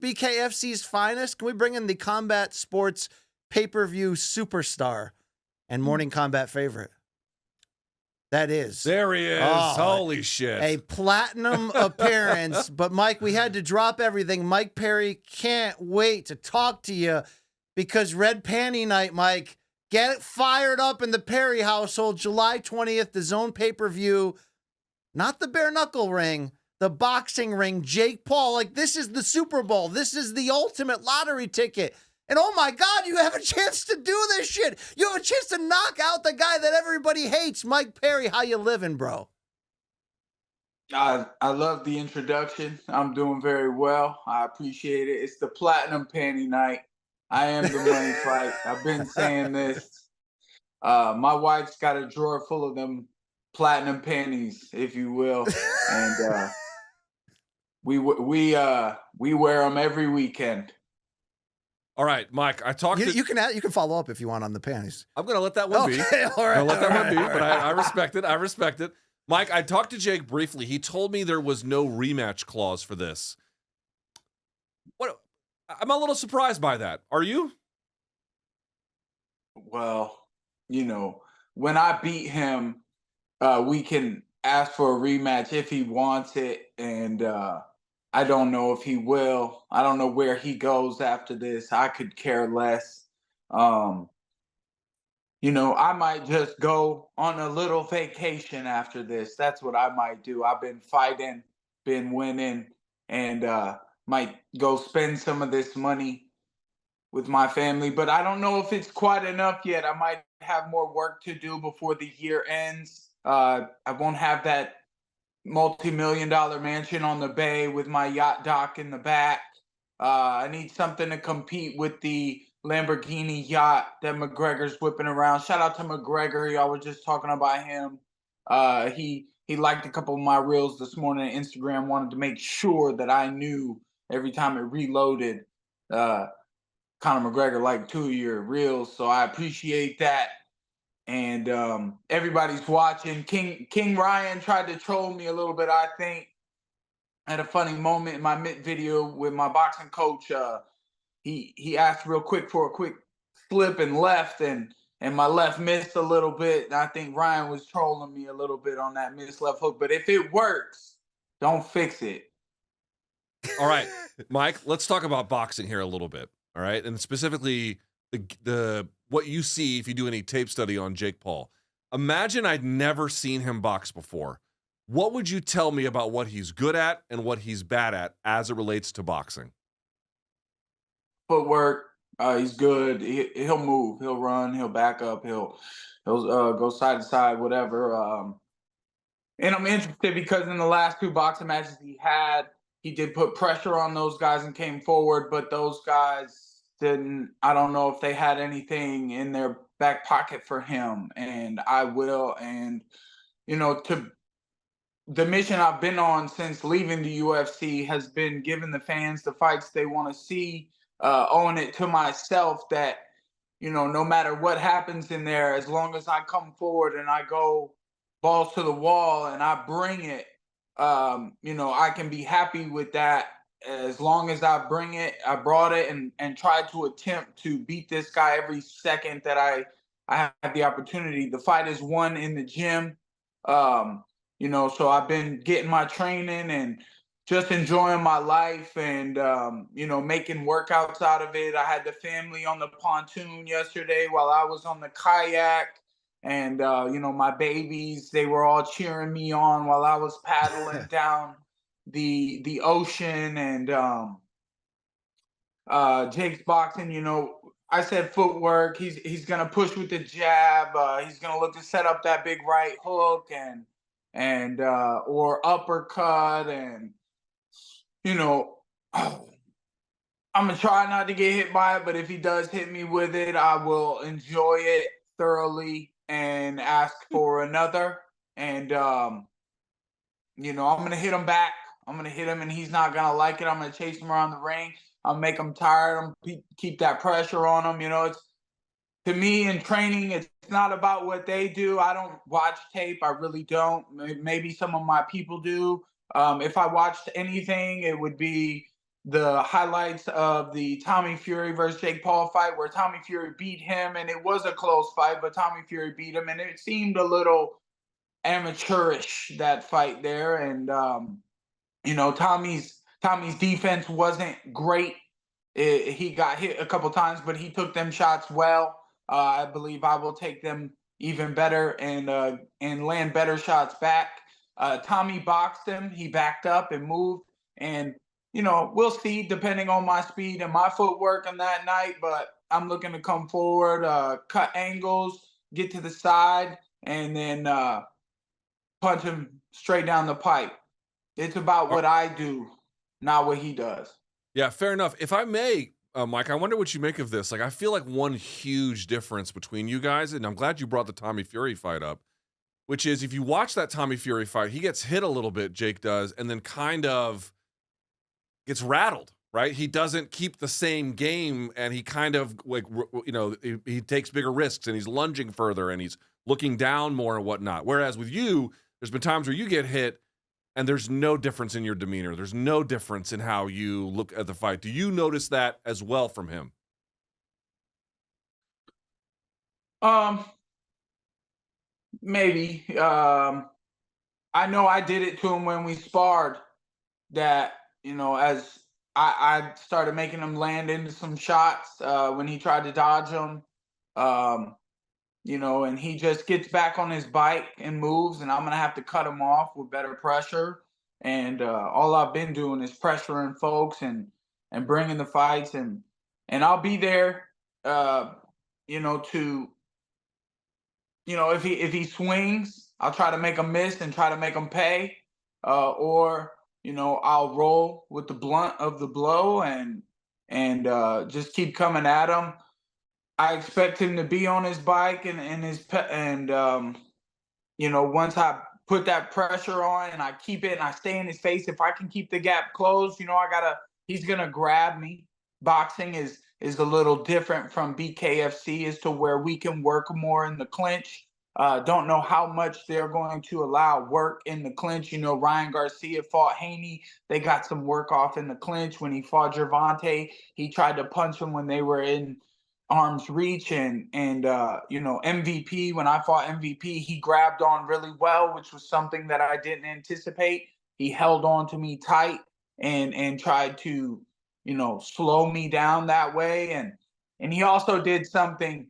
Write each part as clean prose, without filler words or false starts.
BKFC's finest? Can we bring in the combat sports pay-per-view superstar and Morning Kombat favorite? That is. There he is. Holy shit. A platinum appearance. But, Mike, we had to drop everything. Mike Perry can't wait to talk to you because Red Panty Night, Mike, get it fired up in the Perry household. July 20th, the Zone pay-per-view. Not the bare knuckle ring, the boxing ring. Jake Paul. Like, this is the Super Bowl. This is the ultimate lottery ticket. And oh my God, you have a chance to do this shit. You have a chance to knock out the guy that everybody hates. Mike Perry, how you living, bro? I love the introduction. I'm doing very well. I appreciate it. It's the Platinum Panty Night. I am the money fight. I've been saying this. My wife's got a drawer full of them platinum panties, if you will, and we wear them every weekend. All right, Mike, I talked you can follow up if you want on the panties. I'm going to let that one be. All right. I'm going to let that one be, but I respect it. I respect it. Mike, I talked to Jake briefly. He told me there was no rematch clause for this. What? I'm a little surprised by that. Are you? Well, when I beat him, we can ask for a rematch if he wants it, and I don't know if he will. I don't know where he goes after this. I could care less. I might just go on a little vacation after this. That's what I might do. I've been fighting, been winning, and might go spend some of this money with my family. But I don't know if it's quite enough yet. I might have more work to do before the year ends. I won't have that multi-million-dollar mansion on the bay with my yacht dock in the back. I need something to compete with the Lamborghini yacht that McGregor's whipping around. Shout out to McGregor. I was just talking about him. He liked a couple of my reels this morning on Instagram, wanted to make sure that I knew every time it reloaded. Conor McGregor liked 2 of your reels, so I appreciate that. And everybody's watching. King Ryan tried to troll me a little bit, I think. Had a funny moment in my mid video with my boxing coach. He asked real quick for a quick flip and left, and my left missed a little bit. And I think Ryan was trolling me a little bit on that missed left hook. But if it works, don't fix it. All right, Mike, let's talk about boxing here a little bit. All right, and specifically the what you see if you do any tape study on Jake Paul. Imagine I'd never seen him box before. What would you tell me about what he's good at and what he's bad at as it relates to boxing? Footwork. He's good. He'll move. He'll run. He'll back up. He'll go side to side, whatever. And I'm interested because in the last 2 boxing matches he did put pressure on those guys and came forward, but those guys didn't. I don't know if they had anything in their back pocket for him, and I will. And to the mission I've been on since leaving the UFC has been giving the fans the fights they want to see, owing it to myself that, no matter what happens in there, as long as I come forward and I go balls to the wall and I bring it, I can be happy with that. As long as I brought it and tried to attempt to beat this guy every second that I have the opportunity. The fight is won in the gym. So I've been getting my training and just enjoying my life and, making workouts out of it. I had the family on the pontoon yesterday while I was on the kayak. And, my babies, they were all cheering me on while I was paddling down the ocean. And Jake's boxing, I said footwork. He's going to push with the jab. He's going to look to set up that big right hook and or uppercut. And, I'm going to try not to get hit by it, but if he does hit me with it, I will enjoy it thoroughly and ask for another. And, I'm going to hit him back. I'm going to hit him and he's not going to like it. I'm going to chase him around the ring. I'll make him tired. Keep that pressure on him. It's, to me in training, it's not about what they do. I don't watch tape. I really don't. Maybe some of my people do. If I watched anything, it would be the highlights of the Tommy Fury versus Jake Paul fight where Tommy Fury beat him, and it was a close fight, but Tommy Fury beat him, and it seemed a little amateurish, that fight there. And Tommy's defense wasn't great. He got hit a couple times, but he took them shots well. I believe I will take them even better and land better shots back. Tommy boxed him. He backed up and moved, and we'll see depending on my speed and my footwork on that night. But I'm looking to come forward, cut angles, get to the side, and then punch him straight down the pipe. It's about what I do, not what he does. Yeah, fair enough. If I may, Mike, I wonder what you make of this. Like, I feel like one huge difference between you guys, and I'm glad you brought the Tommy Fury fight up, which is if you watch that Tommy Fury fight, he gets hit a little bit, Jake does, and then kind of gets rattled, right? He doesn't keep the same game, and he kind of, like, he takes bigger risks, and he's lunging further, and he's looking down more and whatnot. Whereas with you, there's been times where you get hit, and there's no difference in your demeanor. There's no difference in how you look at the fight. Do you notice that as well from him? Maybe. I know I did it to him when we sparred, that, as I started making him land into some shots when he tried to dodge them. And he just gets back on his bike and moves, and I'm going to have to cut him off with better pressure. And all I've been doing is pressuring folks and bringing the fights, and I'll be there, if he swings, I'll try to make him miss and try to make him pay, or I'll roll with the blunt of the blow and just keep coming at him. I expect him to be on his bike once I put that pressure on and I keep it and I stay in his face, if I can keep the gap closed, he's gonna grab me. Boxing is a little different from BKFC as to where we can work more in the clinch. Don't know how much they're going to allow work in the clinch. Ryan Garcia fought Haney. They got some work off in the clinch. When he fought Gervonta, he tried to punch him when they were in arm's reach, and MVP, when I fought MVP, he grabbed on really well, which was something that I didn't anticipate. He held on to me tight and tried to slow me down that way, and he also did something.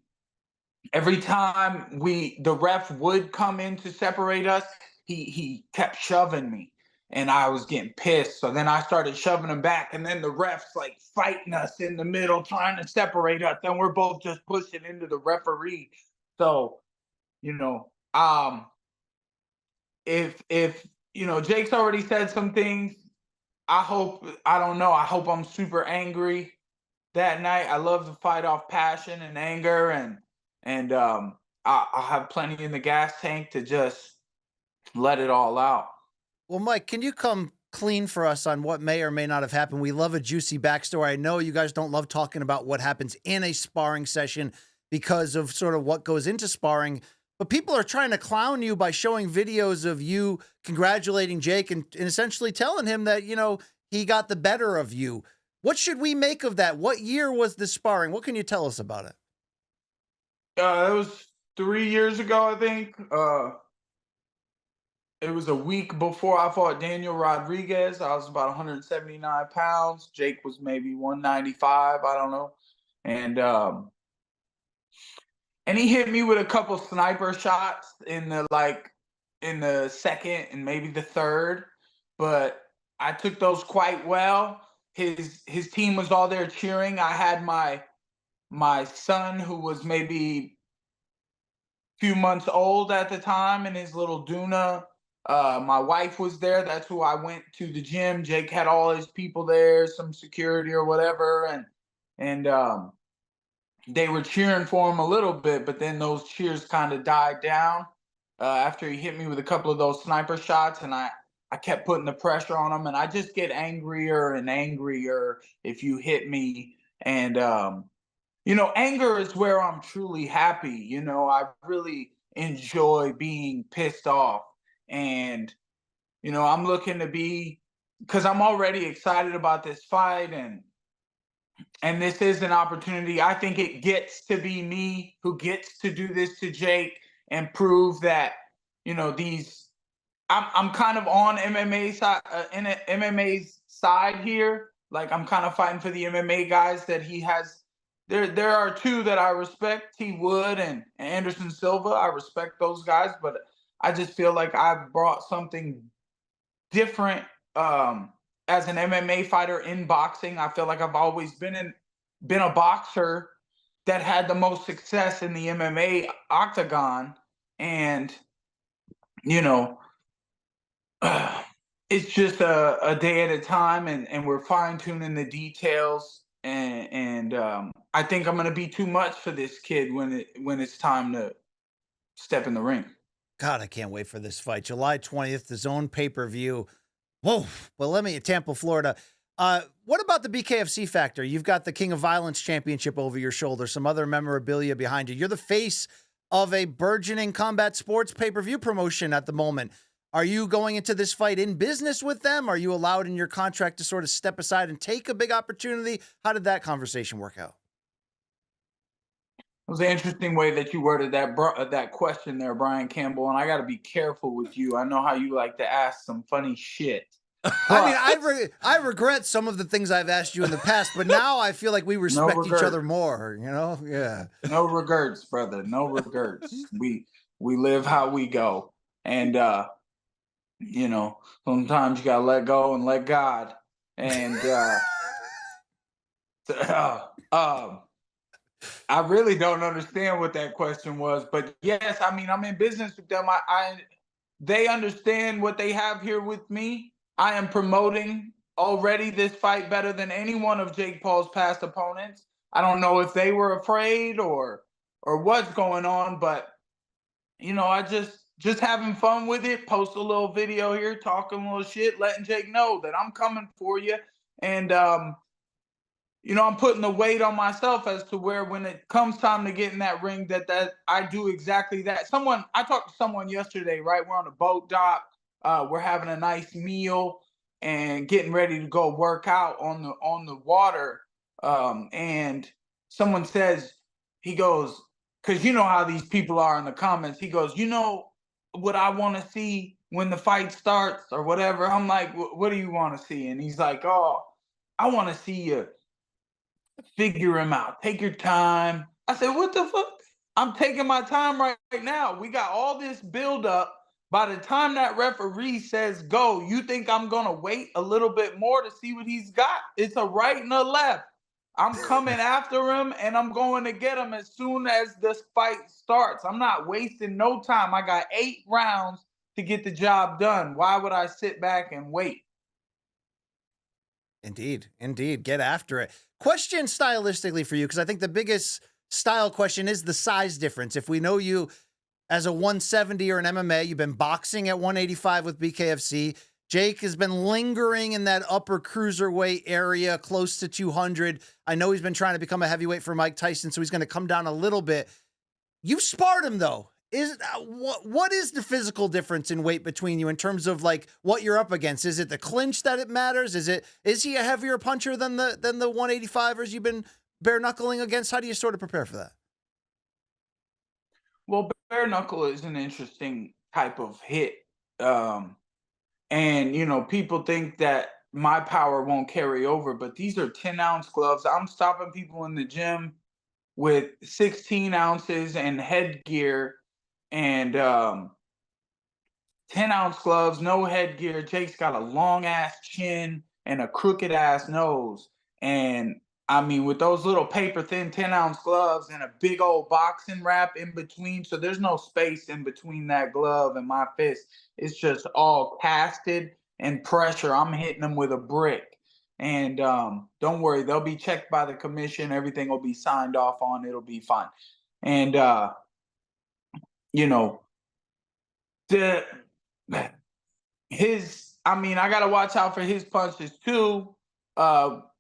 Every time the ref would come in to separate us, he kept shoving me. And I was getting pissed. So then I started shoving him back. And then the ref's like fighting us in the middle, trying to separate us. And we're both just pushing into the referee. So, if Jake's already said some things, I hope I'm super angry that night. I love to fight off passion and anger, and I'll have plenty in the gas tank to just let it all out. Well, Mike, can you come clean for us on what may or may not have happened? We love a juicy backstory. I know you guys don't love talking about what happens in a sparring session because of sort of what goes into sparring, but people are trying to clown you by showing videos of you congratulating Jake and essentially telling him that, he got the better of you. What should we make of that? What year was this sparring? What can you tell us about it? It was 3 years ago, I think. It was a week before I fought Daniel Rodriguez. I was about 179 pounds. Jake was maybe 195. I don't know. And he hit me with a couple sniper shots in the second and maybe the third, but I took those quite well. His team was all there cheering. I had my son, who was maybe a few months old at the time, in his little Duna. My wife was there. That's who I went to the gym. Jake had all his people there, some security or whatever, and they were cheering for him a little bit, but then those cheers kind of died down after he hit me with a couple of those sniper shots, and I kept putting the pressure on him, and I just get angrier and angrier if you hit me. And anger is where I'm truly happy. I really enjoy being pissed off. And, I'm looking to be because I'm already excited about this fight, and this is an opportunity. I think it gets to be me who gets to do this to Jake and prove that, these. I'm kind of on MMA side, in MMA's side here. Like, I'm kind of fighting for the MMA guys that he has. There are two that I respect, T Wood and Anderson Silva. I respect those guys, but I just feel like I've brought something different, as an MMA fighter in boxing. I feel like I've always been a boxer that had the most success in the MMA octagon, and you know, it's just a day at a time, and we're fine tuning the details, and I think I'm gonna be too much for this kid when it's time to step in the ring. God, I can't wait for this fight. July 20th, the Zone pay-per-view. Whoa. Well, let me, Tampa, Florida. What about the BKFC factor? You've got the King of Violence championship over your shoulder, some other memorabilia behind you. You're the face of a burgeoning combat sports pay-per-view promotion at the moment. Are you going into this fight in business with them? Are you allowed in your contract to sort of step aside and take a big opportunity? How did that conversation work out? It was an interesting way that you worded that question there, Brian Campbell. And I got to be careful with you. I know how you like to ask some funny shit. I mean, I regret some of the things I've asked you in the past, but now I feel like we respect each other more. Yeah. No regrets, brother. No regrets. we live how we go, and sometimes you gotta let go and let God. And I really don't understand what that question was, but yes, I mean, I'm in business with them. They understand what they have here with me. I am promoting already this fight better than any one of Jake Paul's past opponents. I don't know if they were afraid or what's going on, but I just having fun with it. Post a little video here, talking a little shit, letting Jake know that I'm coming for you, and I'm putting the weight on myself as to where when it comes time to get in that ring, that I do exactly that. I talked to someone yesterday, right? We're on a boat dock. We're having a nice meal and getting ready to go work out on the water. And someone says, he goes, because you know how these people are in the comments. He goes, what I want to see when the fight starts or whatever. I'm like, what do you want to see? And he's like, oh, I want to see you figure him out. Take your time. I said, what the fuck? I'm taking my time right now. We got all this build up. By the time that referee says go, you think I'm going to wait a little bit more to see what he's got? It's a right and a left. I'm coming after him, and I'm going to get him as soon as this fight starts. I'm not wasting no time. I got 8 rounds to get the job done. Why would I sit back and wait? Indeed. Get after it. Question stylistically for you, because I think the biggest style question is the size difference. If we know you as a 170 or an MMA, you've been boxing at 185 with BKFC. Jake has been lingering in that upper cruiserweight area, close to 200. I know he's been trying to become a heavyweight for Mike Tyson, so he's going to come down a little bit. You've sparred him, though. What is the physical difference in weight between you in terms of like what you're up against? Is it the clinch that it matters? Is he a heavier puncher than the 185ers you've been bare knuckling against? How do you sort of prepare for that? Well, bare knuckle is an interesting type of hit. And people think that my power won't carry over, but these are 10-ounce gloves. I'm stopping people in the gym with 16 ounces and headgear and 10-ounce gloves, no headgear. Jake's got a long ass chin and a crooked ass nose. And I mean, with those little paper thin 10-ounce gloves and a big old boxing wrap in between, so there's no space in between that glove and my fist. It's just all casted and pressure. I'm hitting them with a brick. And don't worry, they'll be checked by the commission. Everything will be signed off on. It'll be fine. And I gotta watch out for his punches too.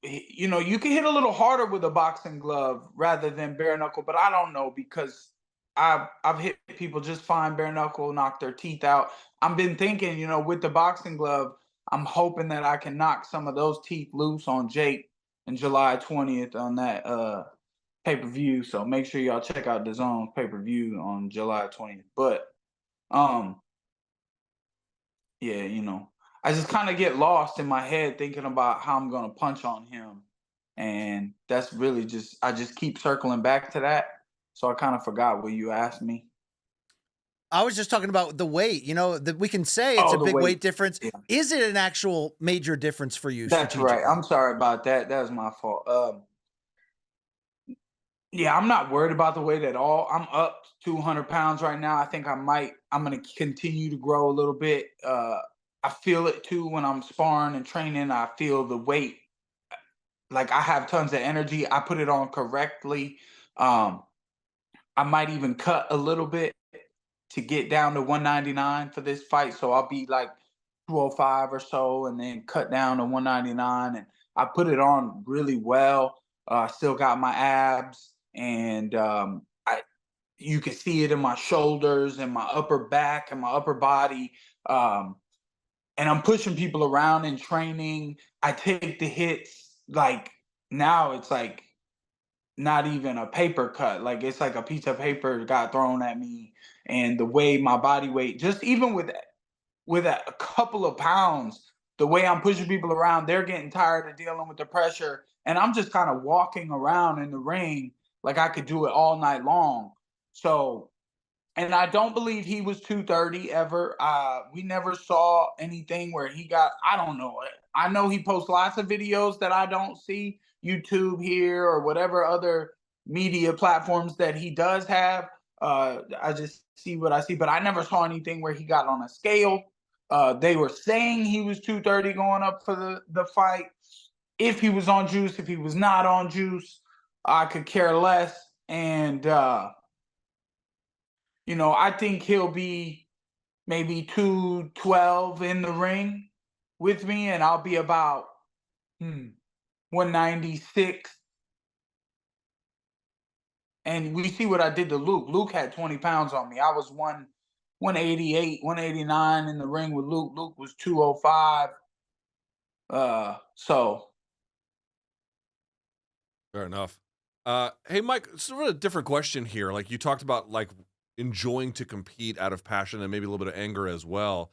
You can hit a little harder with a boxing glove rather than bare knuckle, but I don't know, because I've hit people just fine bare knuckle, knock their teeth out. I've been thinking, with the boxing glove, I'm hoping that I can knock some of those teeth loose on Jake on July 20th on that pay-per-view. So make sure y'all check out the Zone's pay-per-view on July 20th. But um yeah, I just kind of get lost in my head thinking about how I'm gonna punch on him. And that's really I just keep circling back to that. So I kind of forgot what you asked me. I was just talking about the weight, that we can say it's Oh, a the big weight. weight difference. Yeah. Is it an actual major difference for you That's right. strategically? I'm sorry about that. That was my fault. Yeah, I'm not worried about the weight at all. I'm up 200 pounds right now. I think I'm going to continue to grow a little bit. I feel it too when I'm sparring and training. I feel the weight. Like I have tons of energy. I put it on correctly. Um, I might even cut a little bit to get down to 199 for this fight. So I'll be like 205 or so and then cut down to 199. And I put it on really well. Still got my abs and you can see it in my shoulders and my upper back and my upper body. And I'm pushing people around in training. I take the hits like now it's like not even a paper cut. Like it's like a piece of paper got thrown at me. And the way my body weight, just even with a couple of pounds, the way I'm pushing people around, they're getting tired of dealing with the pressure. And I'm just kind of walking around in the ring like I could do it all night long. So, and I don't believe he was 230 ever. We never saw anything where he got, I don't know. I know he posts lots of videos that I don't see, YouTube here or whatever other media platforms that he does have. I just see what I see, but I never saw anything where he got on a scale. They were saying he was 230 going up for the fight. If he was on juice, if he was not on juice, I could care less. And, I think he'll be maybe 212 in the ring with me, and I'll be about 196. And we see what I did to Luke. Luke had 20 pounds on me. I was 188, 189 in the ring with Luke. Luke was 205. So Fair enough. Hey, Mike, sort of a different question here. Like you talked about, like enjoying to compete out of passion and maybe a little bit of anger as well.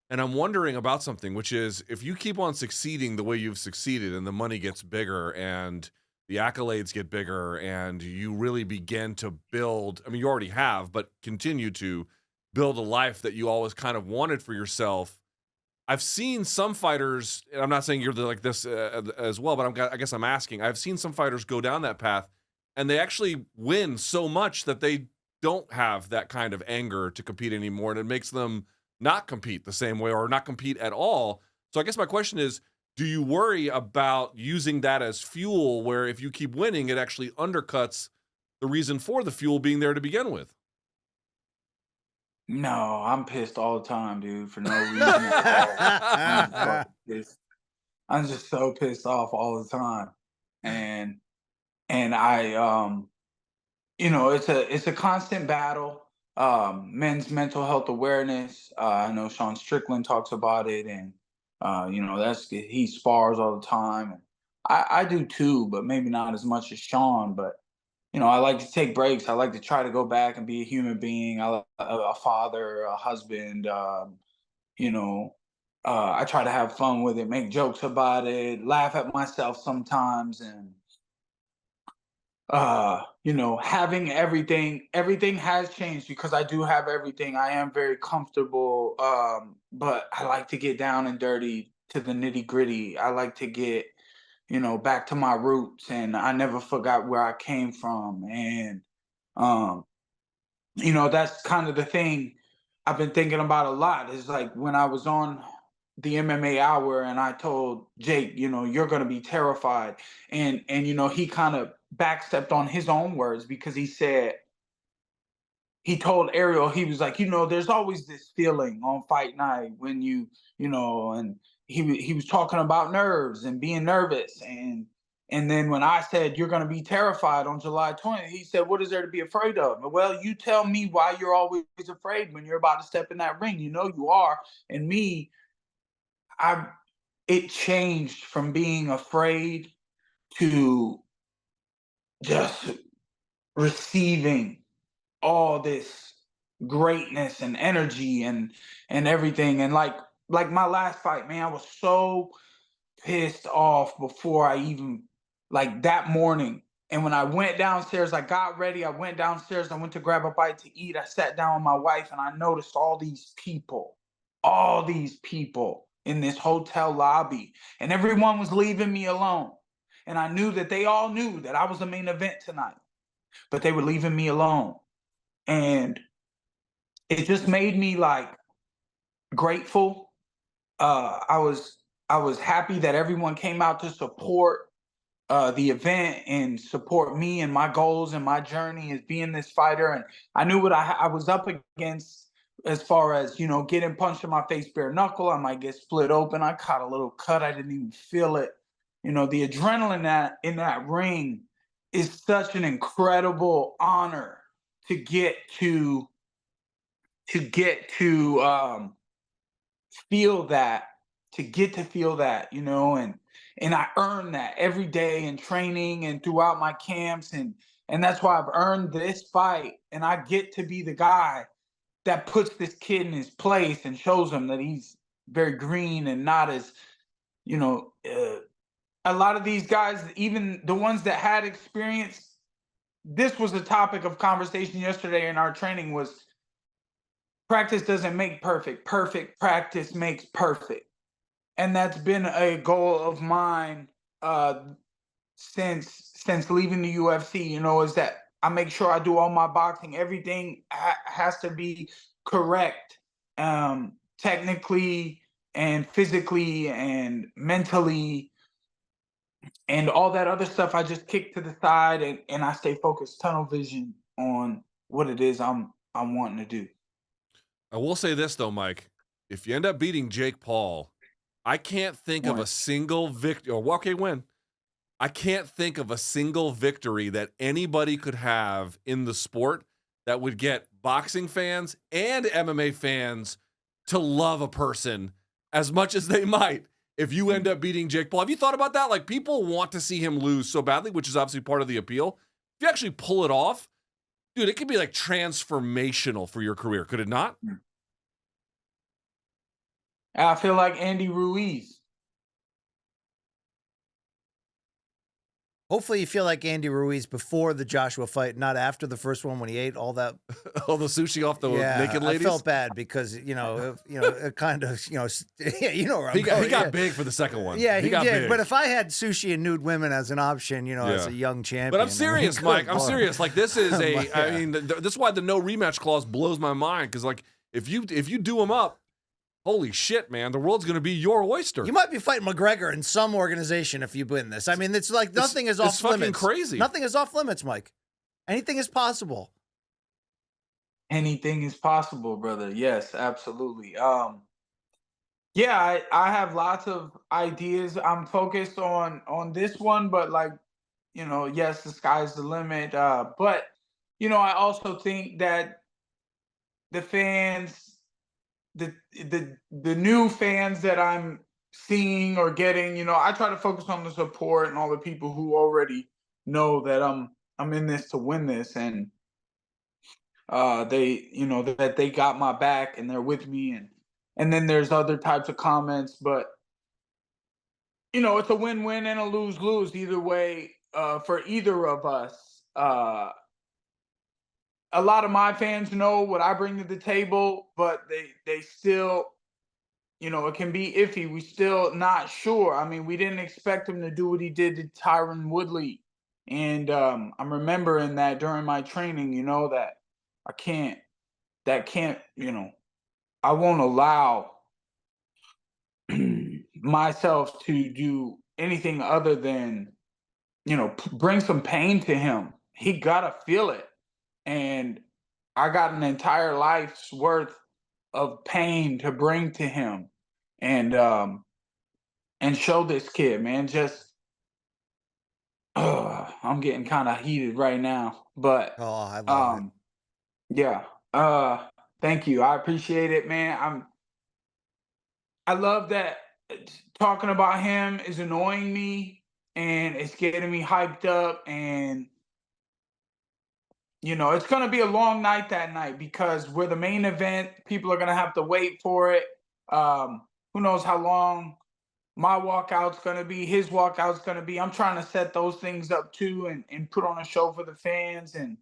And I'm wondering about something, which is if you keep on succeeding the way you've succeeded and the money gets bigger and the accolades get bigger and you really begin to build, I mean, you already have, but continue to build a life that you always kind of wanted for yourself. I've seen some fighters, and I'm not saying you're like this as well, but I guess I'm asking. I've seen some fighters go down that path, and they actually win so much that they don't have that kind of anger to compete anymore, and it makes them not compete the same way or not compete at all. So I guess my question is, do you worry about using that as fuel where if you keep winning, it actually undercuts the reason for the fuel being there to begin with? no, I'm pissed all the time, dude, for no reason at all. I'm just fucking pissed. I'm just so pissed off all the time. And I it's a constant battle. Men's mental health awareness. I know Sean Strickland talks about it, and he spars all the time. And I do too, but maybe not as much as Sean. But I like to take breaks. I like to try to go back and be a human being. A father, a husband. You know, I try to have fun with it, make jokes about it, laugh at myself sometimes, and having everything has changed because I do have everything. I am very comfortable, but I like to get down and dirty to the nitty gritty. I like to get back to my roots, and I never forgot where I came from. And um that's kind of the thing I've been thinking about a lot, is like when I was on the MMA Hour and I told Jake, you're going to be terrified. And he kind of backstepped on his own words because he told Ariel, he was like, there's always this feeling on fight night when and he was talking about nerves and being nervous. And then when I said, you're going to be terrified on July 20th, he said, what is there to be afraid of? Well, you tell me why you're always afraid when you're about to step in that ring. You are. And me, it changed from being afraid to just receiving all this greatness and energy and everything. And like my last fight, man, I was so pissed off before I even, like, that morning. And when I went downstairs, I got ready, I went downstairs, I went to grab a bite to eat. I sat down with my wife and I noticed all these people in this hotel lobby, and everyone was leaving me alone. And I knew that they all knew that I was the main event tonight, but they were leaving me alone. And it just made me like grateful. I was happy that everyone came out to support the event and support me and my goals and my journey as being this fighter. And I knew what I was up against, as far as, you know, getting punched in my face bare knuckle. I might get split open. I caught a little cut. I didn't even feel it. You know, the adrenaline that in that ring is such an incredible honor to get to feel that, you know. And I earn that every day in training and throughout my camps. And that's why I've earned this fight. And I get to be the guy that puts this kid in his place and shows him that he's very green and not as, you know, a lot of these guys, even the ones that had experience, this was a topic of conversation yesterday in our training, was practice doesn't make perfect. Perfect practice makes perfect. And that's been a goal of mine since leaving the UFC, you know, is that I make sure I do all my boxing. Everything has to be correct, technically and physically and mentally, and all that other stuff I just kick to the side, and I stay focused, tunnel vision on what it is I'm wanting to do. I will say this though, Mike. If you end up beating Jake Paul, I can't think of a single victory or walk a win. I can't think of a single victory that anybody could have in the sport that would get boxing fans and MMA fans to love a person as much as they might if you end up beating Jake Paul. Have you thought about that? Like, people want to see him lose so badly, which is obviously part of the appeal. If you actually pull it off, dude, it could be like transformational for your career, could it not? I feel like Andy Ruiz. Hopefully you feel like Andy Ruiz before the Joshua fight, not after the first one when he ate all that. All the sushi off the naked ladies? I felt bad because, it kind of, you know where I'm He going. got big for the second one. Yeah, he got did. big. But if I had sushi and nude women as an option, as a young champion. But I'm serious, Mike. I'm serious. Like, this is I mean, this is why the no rematch clause blows my mind. Because, like, if you do them up, holy shit, man, the world's going to be your oyster. You might be fighting McGregor in some organization if you win this. I mean, it's like nothing is off limits. It's fucking crazy. Nothing is off limits, Mike. Anything is possible. Anything is possible, brother. Yes, absolutely. Yeah, I have lots of ideas. I'm focused on this one, but yes, the sky's the limit. But I also think that the fans, the new fans that I'm seeing or getting, I try to focus on the support and all the people who already know that I'm in this to win this, and they, that they got my back and they're with me, and then there's other types of comments, but it's a win-win and a lose-lose either way, for either of us. A lot of my fans know what I bring to the table, but they still, it can be iffy. We still not sure. I mean, we didn't expect him to do what he did to Tyron Woodley. And I'm remembering that during my training, that I won't allow myself to do anything other than, bring some pain to him. He gotta feel it. And I got an entire life's worth of pain to bring to him, and show this kid, man. Just I'm getting kind of heated right now, but I love it. Yeah. Thank you. I appreciate it, man. I love that talking about him is annoying me, and it's getting me hyped up. And it's gonna be a long night that night because we're the main event. People are gonna have to wait for it. Who knows how long my walkout's gonna be, his walkout's gonna be. I'm trying to set those things up too, and put on a show for the fans. And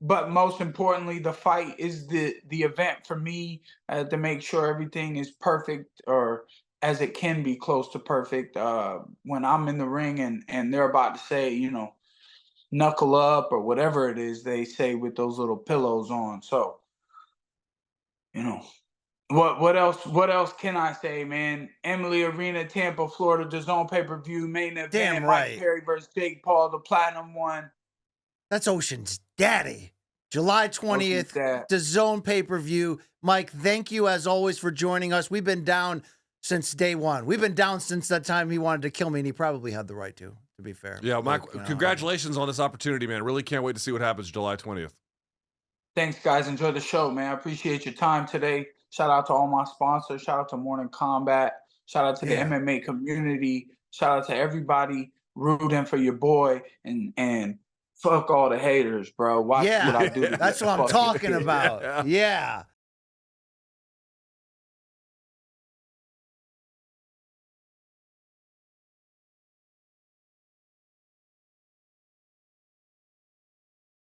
but most importantly, the fight is the event for me, to make sure everything is perfect, or as it can be close to perfect, when I'm in the ring and they're about to say, knuckle up or whatever it is they say with those little pillows on. So, what else can I say, man? Emily Arena, Tampa, Florida, DAZN pay-per-view, main event, Damn Mike right. Perry versus Jake Paul, the platinum one. That's Ocean's daddy. July 20th, DAZN pay-per-view. Mike, thank you as always for joining us. We've been down since day one. We've been down since that time he wanted to kill me, and he probably had the right to be fair. Yeah, Mike, congratulations on this opportunity, man. Really can't wait to see what happens July 20th. Thanks, guys. Enjoy the show, man. I appreciate your time today. Shout out to all my sponsors. Shout out to Morning Kombat. Shout out to the MMA community. Shout out to everybody rooting for your boy. And fuck all the haters, bro. Watch what I do. That's what I'm talking about. Yeah.